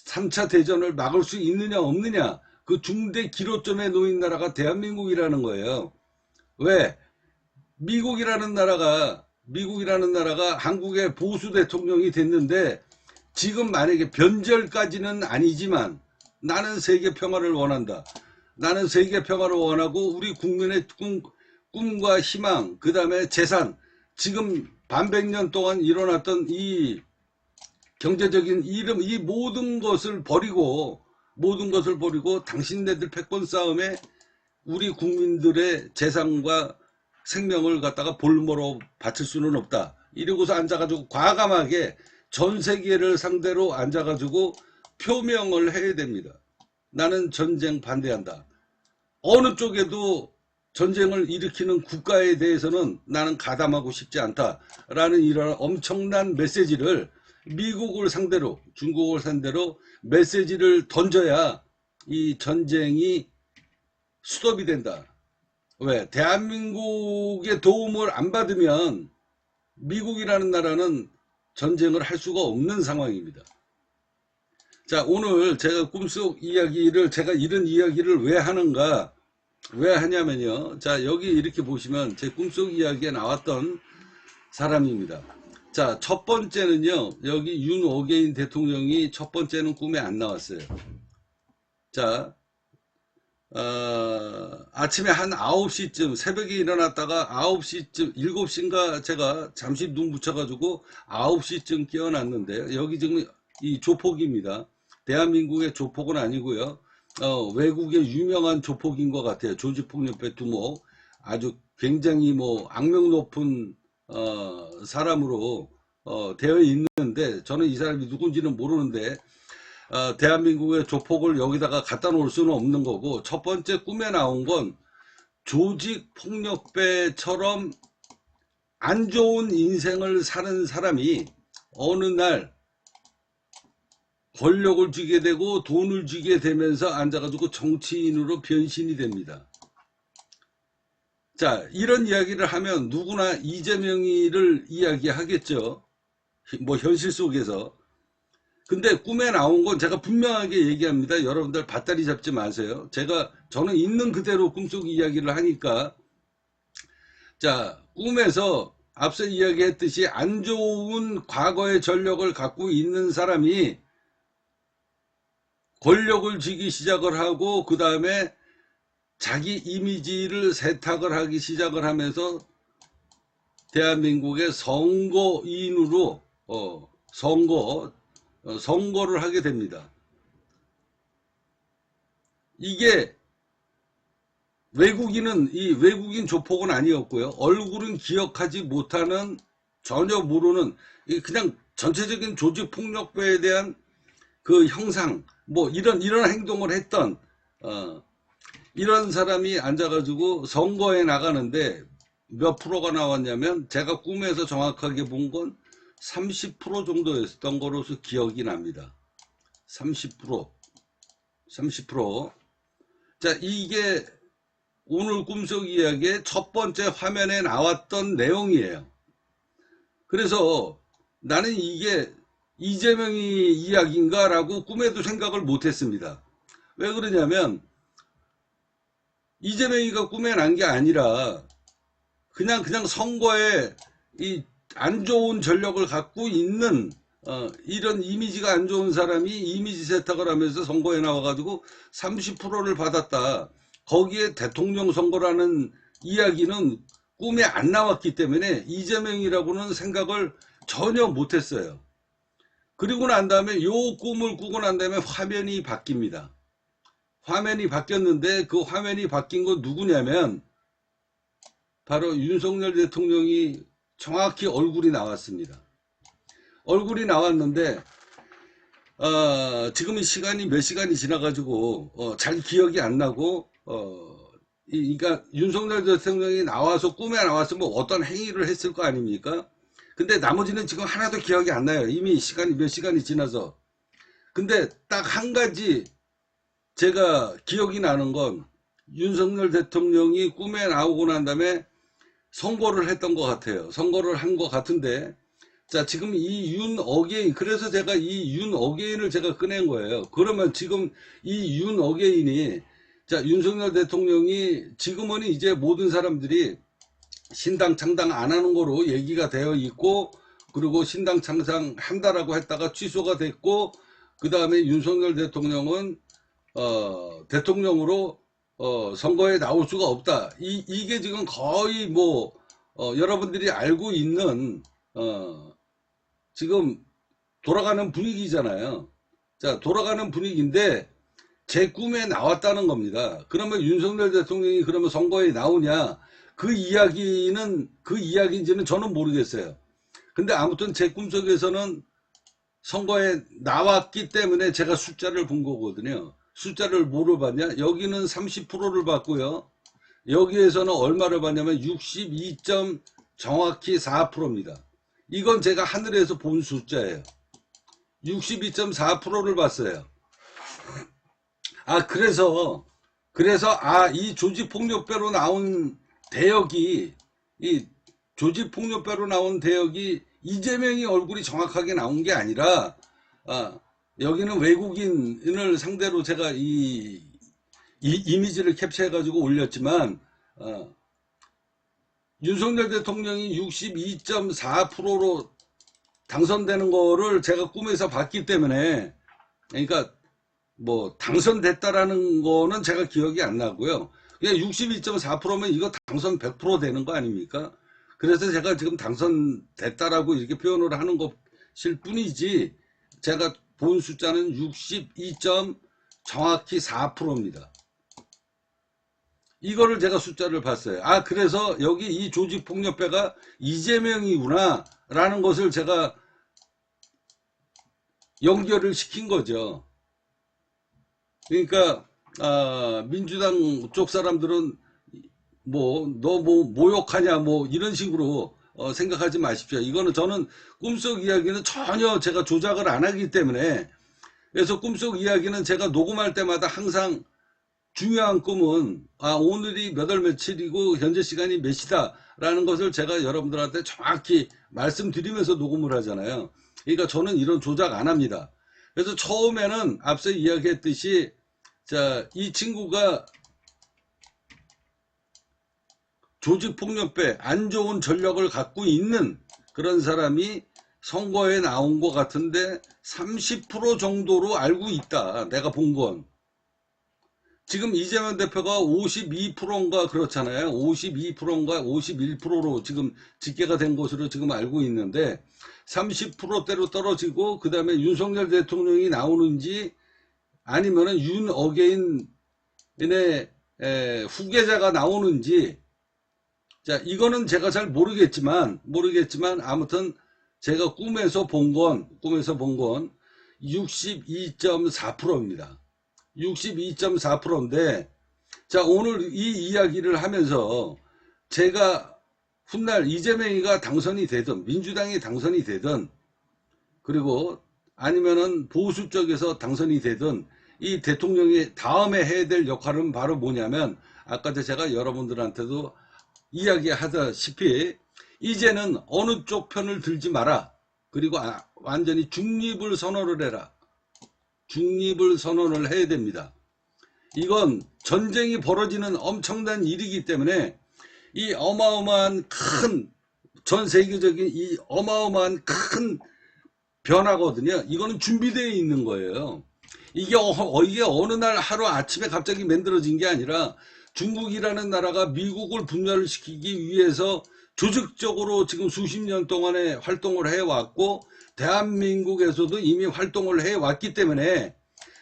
3차 대전을 막을 수 있느냐 없느냐 그 중대 기로점에 놓인 나라가 대한민국이라는 거예요. 왜? 미국이라는 나라가 한국의 보수 대통령이 됐는데 지금 만약에 변절까지는 아니지만 나는 세계 평화를 원한다. 나는 세계 평화를 원하고 우리 국민의 꿈과 희망, 그 다음에 재산, 지금 반백년 동안 일어났던 이 경제적인 이 모든 것을 버리고 당신네들 패권 싸움에 우리 국민들의 재산과 생명을 갖다가 볼모로 바칠 수는 없다. 이러고서 앉아가지고 과감하게 전 세계를 상대로 앉아가지고 표명을 해야 됩니다. 나는 전쟁 반대한다. 어느 쪽에도 전쟁을 일으키는 국가에 대해서는 나는 가담하고 싶지 않다라는 이런 엄청난 메시지를 미국을 상대로, 중국을 상대로 메시지를 던져야 이 전쟁이 스톱이 된다. 왜? 대한민국의 도움을 안 받으면 미국이라는 나라는 전쟁을 할 수가 없는 상황입니다. 자, 오늘 제가 꿈속 이야기를, 제가 이런 이야기를 왜 하는가, 왜 하냐면요. 자, 여기 이렇게 보시면 제 꿈속 이야기에 나왔던 사람입니다. 자, 첫 번째는요, 여기 윤어게인 대통령이 첫 번째는 꿈에 안 나왔어요. 자, 아침에 한 9시쯤, 새벽에 일어났다가 9시쯤, 7시인가 제가 잠시 눈 붙여가지고 9시쯤 깨어났는데, 여기 지금 이 조폭입니다. 대한민국의 조폭은 아니고요. 외국의 유명한 조폭인 것 같아요. 조직폭력배 두목. 아주 굉장히 뭐 악명 높은 사람으로 되어 있는데, 저는 이 사람이 누군지는 모르는데, 대한민국의 조폭을 여기다가 갖다 놓을 수는 없는 거고, 첫 번째 꿈에 나온 건 조직폭력배처럼 안 좋은 인생을 사는 사람이 어느 날 권력을 쥐게 되고 돈을 쥐게 되면서 앉아가지고 정치인으로 변신이 됩니다. 자, 이런 이야기를 하면 누구나 이재명이를 이야기하겠죠. 뭐 현실 속에서. 근데 꿈에 나온 건 제가 분명하게 얘기합니다. 여러분들 밭다리 잡지 마세요. 저는 있는 그대로 꿈속 이야기를 하니까. 자, 꿈에서 앞서 이야기했듯이 안 좋은 과거의 전력을 갖고 있는 사람이 권력을 쥐기 시작을 하고, 그 다음에 자기 이미지를 세탁을 하기 시작을 하면서 대한민국의 선거인으로 선거를 하게 됩니다. 이게 외국인 조폭은 아니었고요. 얼굴은 기억하지 못하는, 전혀 모르는, 그냥 전체적인 조직폭력배에 대한 그 형상, 뭐 이런 행동을 했던 이런 사람이 앉아가지고 선거에 나가는데 몇 프로가 나왔냐면, 제가 꿈에서 정확하게 본 건 30% 정도였던 거로서 기억이 납니다. 30%. 자, 이게 오늘 꿈속 이야기의 첫 번째 화면에 나왔던 내용이에요. 그래서 나는 이게 이재명이 이야기인가 라고 꿈에도 생각을 못했습니다. 왜 그러냐면, 이재명이가 꿈에 난 게 아니라 그냥 선거에 이 안 좋은 전력을 갖고 있는 이런 이미지가 안 좋은 사람이 이미지 세탁을 하면서 선거에 나와가지고 30%를 받았다. 거기에 대통령 선거라는 이야기는 꿈에 안 나왔기 때문에 이재명이라고는 생각을 전혀 못했어요. 그리고 난 다음에 요 꿈을 꾸고 난 다음에 화면이 바뀝니다. 화면이 바뀌었는데, 그 화면이 바뀐 건 누구냐면 바로 윤석열 대통령이 정확히 얼굴이 나왔습니다. 얼굴이 나왔는데 지금 시간이 몇 시간이 지나가지고 잘 기억이 안 나고, 그러니까 윤석열 대통령이 나와서 꿈에 나왔으면 어떤 행위를 했을 거 아닙니까? 근데 나머지는 지금 하나도 기억이 안 나요. 이미 몇 시간이 지나서. 근데 딱 한 가지 제가 기억이 나는 건, 윤석열 대통령이 꿈에 나오고 난 다음에 선거를 했던 것 같아요. 선거를 한 것 같은데, 자, 지금 이 윤어게인, 그래서 제가 이 윤어게인을 제가 꺼낸 거예요. 그러면 지금 이 윤어게인이, 자, 윤석열 대통령이 지금은 이제 모든 사람들이 신당 창당 안 하는 거로 얘기가 되어 있고, 그리고 신당 창당 한다라고 했다가 취소가 됐고, 그 다음에 윤석열 대통령은 대통령으로 선거에 나올 수가 없다. 이게 지금 거의 뭐 여러분들이 알고 있는 지금 돌아가는 분위기잖아요. 자, 돌아가는 분위기인데 제 꿈에 나왔다는 겁니다. 그러면 윤석열 대통령이 그러면 선거에 나오냐? 그 이야기인지는 저는 모르겠어요. 근데 아무튼 제 꿈속에서는 선거에 나왔기 때문에 제가 숫자를 본 거거든요. 숫자를 뭐로 봤냐? 여기는 30%를 봤고요. 여기에서는 얼마를 봤냐면 62. 정확히 4%입니다. 이건 제가 하늘에서 본 숫자예요. 62.4%를 봤어요. 이 조직폭력배로 나온 대역이, 이재명이 얼굴이 정확하게 나온 게 아니라, 여기는 외국인을 상대로 제가 이 이미지를 캡처해가지고 올렸지만, 윤석열 대통령이 62.4%로 당선되는 거를 제가 꿈에서 봤기 때문에, 그러니까 뭐 당선됐다라는 거는 제가 기억이 안 나고요. 그냥 62.4%면 이거 당선 100% 되는 거 아닙니까? 그래서 제가 지금 당선됐다라고 이렇게 표현을 하는 것일 뿐이지, 제가 본 숫자는 62. 정확히 4%입니다. 이거를 제가 숫자를 봤어요. 그래서 여기 이 조직폭력배가 이재명이구나 라는 것을 제가 연결을 시킨 거죠. 그러니까 민주당 쪽 사람들은 너 모욕하냐 이런 식으로 생각하지 마십시오. 이거는 저는 꿈속 이야기는 전혀 제가 조작을 안 하기 때문에, 그래서 꿈속 이야기는 제가 녹음할 때마다 항상 중요한 꿈은 오늘이 몇 월 며칠이고 현재 시간이 몇 시다 라는 것을 제가 여러분들한테 정확히 말씀드리면서 녹음을 하잖아요. 그러니까 저는 이런 조작 안 합니다. 그래서 처음에는 앞서 이야기했듯이, 이 친구가 조직폭력배, 안 좋은 전력을 갖고 있는 그런 사람이 선거에 나온 것 같은데 30% 정도로 알고 있다. 내가 본 건. 지금 이재명 대표가 52%인가 그렇잖아요. 52%인가 51%로 지금 집계가 된 것으로 지금 알고 있는데, 30%대로 떨어지고, 그 다음에 윤석열 대통령이 나오는지 아니면은 윤어게인의 후계자가 나오는지, 이거는 제가 잘 모르겠지만 아무튼 제가 꿈에서 본 건 62.4%입니다. 62.4%인데, 오늘 이 이야기를 하면서 제가 훗날 이재명이가 당선이 되든 민주당이 당선이 되든, 그리고 아니면은 보수 쪽에서 당선이 되든, 이 대통령이 다음에 해야 될 역할은 바로 뭐냐면, 아까도 제가 여러분들한테도 이야기하다시피 이제는 어느 쪽 편을 들지 마라. 그리고 완전히 중립을 선언을 해라. 중립을 선언을 해야 됩니다. 이건 전쟁이 벌어지는 엄청난 일이기 때문에, 이 어마어마한 전 세계적인 이 어마어마한 큰 변화거든요. 이거는 준비되어 있는 거예요. 이게 어느 날 하루 아침에 갑자기 만들어진 게 아니라, 중국이라는 나라가 미국을 분열을 시키기 위해서 조직적으로 지금 수십 년 동안에 활동을 해왔고, 대한민국에서도 이미 활동을 해왔기 때문에,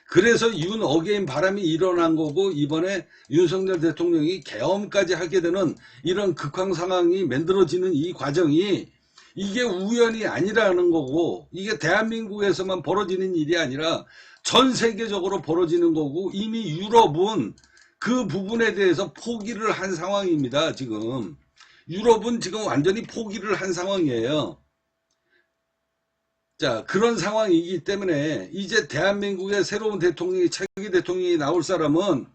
그래서 윤어게인 바람이 일어난 거고, 이번에 윤석열 대통령이 계엄까지 하게 되는 이런 극황 상황이 만들어지는 이 과정이, 이게 우연이 아니라는 거고, 이게 대한민국에서만 벌어지는 일이 아니라 전 세계적으로 벌어지는 거고, 이미 유럽은 그 부분에 대해서 포기를 한 상황입니다. 지금 유럽은 지금 완전히 포기를 한 상황이에요. 그런 상황이기 때문에 이제 대한민국의 새로운 대통령이, 차기 대통령이 나올 사람은,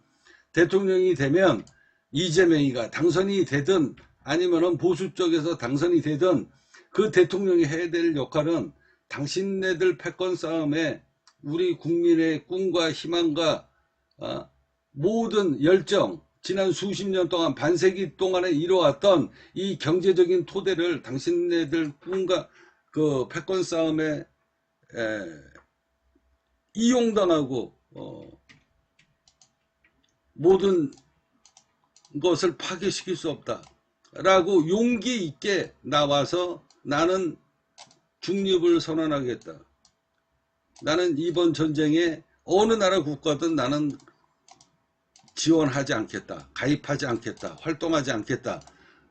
대통령이 되면 이재명이가 당선이 되든 아니면은 보수 쪽에서 당선이 되든, 그 대통령이 해야 될 역할은 당신네들 패권 싸움에 우리 국민의 꿈과 희망과 모든 열정, 지난 수십 년 동안, 반세기 동안에 이뤄왔던 이 경제적인 토대를 당신네들 꿈과 그 패권 싸움에 이용당하고 모든 것을 파괴시킬 수 없다 라고 용기 있게 나와서, 나는 중립을 선언하겠다. 나는 이번 전쟁에 어느 나라 국가든 나는 지원하지 않겠다, 가입하지 않겠다, 활동하지 않겠다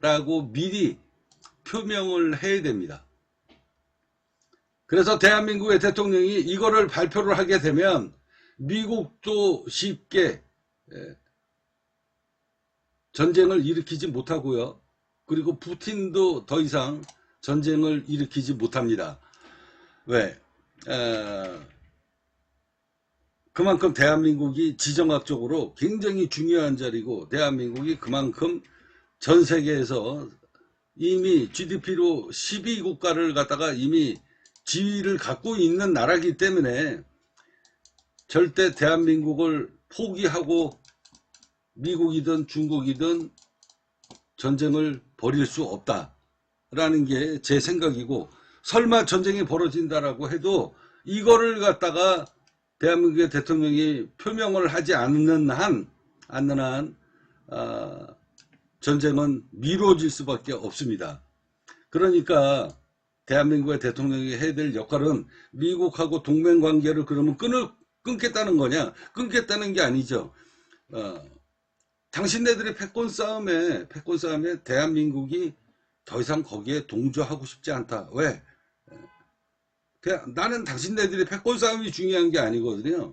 라고 미리 표명을 해야 됩니다. 그래서 대한민국의 대통령이 이거를 발표를 하게 되면 미국도 쉽게 전쟁을 일으키지 못하고요. 그리고 푸틴도 더 이상 전쟁을 일으키지 못합니다. 왜? 그만큼 대한민국이 지정학적으로 굉장히 중요한 자리고, 대한민국이 그만큼 전 세계에서 이미 GDP로 12국가를 갖다가 이미 지위를 갖고 있는 나라이기 때문에 절대 대한민국을 포기하고 미국이든 중국이든 전쟁을 벌일 수 없다라는 게 제 생각이고, 설마 전쟁이 벌어진다라고 해도 이거를 갖다가 대한민국의 대통령이 표명을 하지 않는 한 전쟁은 미뤄질 수밖에 없습니다. 그러니까 대한민국의 대통령이 해야 될 역할은 미국하고 동맹관계를 그러면 끊겠다는 거냐? 끊겠다는 게 아니죠. 당신네들의 패권 싸움에 대한민국이 더 이상 거기에 동조하고 싶지 않다. 왜? 나는 당신네들의 패권 싸움이 중요한 게 아니거든요.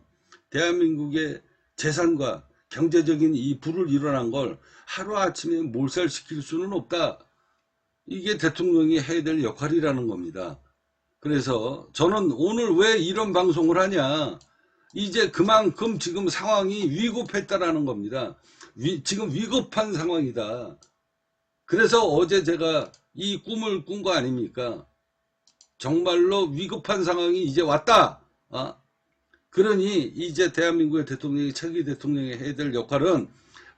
대한민국의 재산과 경제적인 이 불을 일어난 걸 하루아침에 몰살시킬 수는 없다. 이게 대통령이 해야 될 역할이라는 겁니다. 그래서 저는 오늘 왜 이런 방송을 하냐, 이제 그만큼 지금 상황이 위급했다라는 겁니다. 지금 위급한 상황이다. 그래서 어제 제가 이 꿈을 꾼 거 아닙니까? 정말로 위급한 상황이 이제 왔다. 그러니 이제 대한민국의 대통령이, 차기 대통령이 해야 될 역할은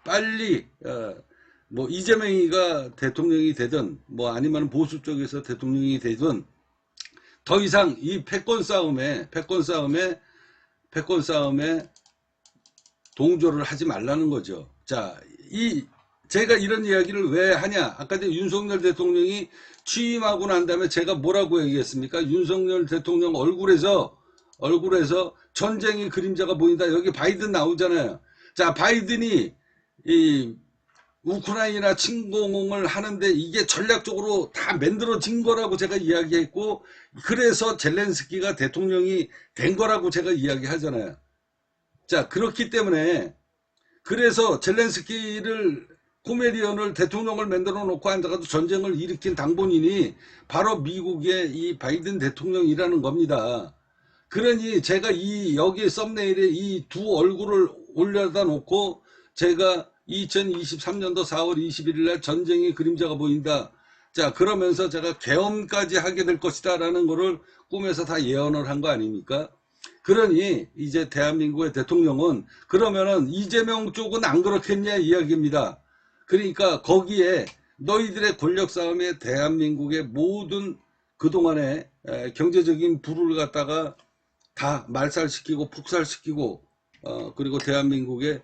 빨리 뭐 이재명이가 대통령이 되든 뭐 아니면 보수 쪽에서 대통령이 되든 더 이상 이 패권 싸움에 동조를 하지 말라는 거죠. 자, 제가 이런 이야기를 왜 하냐? 아까 전에 윤석열 대통령이 취임하고 난 다음에 제가 뭐라고 얘기했습니까? 윤석열 대통령 얼굴에서 전쟁의 그림자가 보인다. 여기 바이든 나오잖아요. 자, 바이든이 이 우크라이나 침공을 하는데 이게 전략적으로 다 만들어진 거라고 제가 이야기했고, 그래서 젤렌스키가 대통령이 된 거라고 제가 이야기하잖아요. 자, 그렇기 때문에 그래서 젤렌스키를 코미디언을 대통령을 만들어 놓고 앉아가지고 전쟁을 일으킨 당본인이 바로 미국의 이 바이든 대통령이라는 겁니다. 그러니 제가 여기 썸네일에 이 두 얼굴을 올려다 놓고 제가 2023년도 4월 21일 날 전쟁의 그림자가 보인다. 자, 그러면서 제가 계엄까지 하게 될 것이다 라는 거를 꿈에서 다 예언을 한 거 아닙니까? 그러니 이제 대한민국의 대통령은 그러면은 이재명 쪽은 안 그렇겠냐 이야기입니다. 그러니까 거기에 너희들의 권력 싸움에 대한민국의 모든 그동안의 경제적인 부를 갖다가 다 말살시키고 폭살시키고 그리고 대한민국의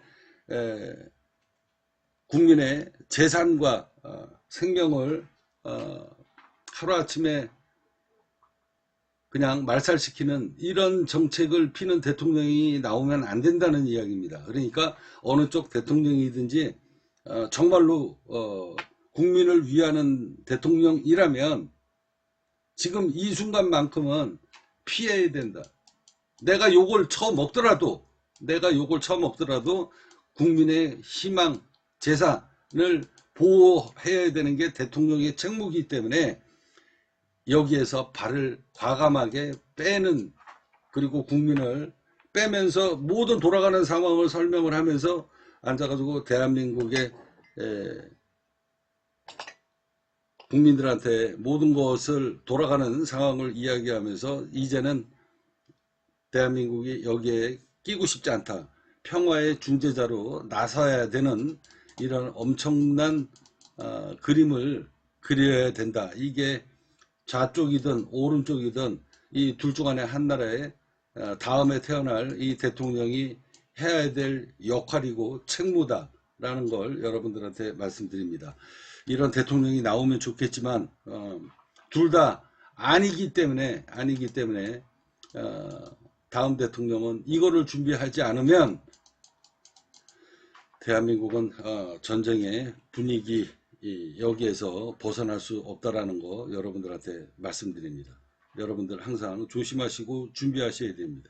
국민의 재산과 생명을 하루아침에 그냥 말살시키는 이런 정책을 피는 대통령이 나오면 안 된다는 이야기입니다. 그러니까 어느 쪽 대통령이든지 정말로 국민을 위하는 대통령이라면 지금 이 순간만큼은 피해야 된다. 내가 욕을 처먹더라도 국민의 희망, 재산을 보호해야 되는 게 대통령의 책무이기 때문에 여기에서 발을 과감하게 빼는, 그리고 국민을 빼면서 모든 돌아가는 상황을 설명을 하면서 앉아가지고 대한민국의 국민들한테 모든 것을 돌아가는 상황을 이야기하면서 이제는 대한민국이 여기에 끼고 싶지 않다. 평화의 중재자로 나서야 되는 이런 엄청난 그림을 그려야 된다. 이게 좌쪽이든 오른쪽이든 이 둘 중 안에 한 나라에 다음에 태어날 이 대통령이 해야 될 역할이고 책무다라는 걸 여러분들한테 말씀드립니다. 이런 대통령이 나오면 좋겠지만 둘 다 아니기 때문에 다음 대통령은 이거를 준비하지 않으면 대한민국은 전쟁의 분위기 여기에서 벗어날 수 없다라는 거 여러분들한테 말씀드립니다. 여러분들 항상 조심하시고 준비하셔야 됩니다.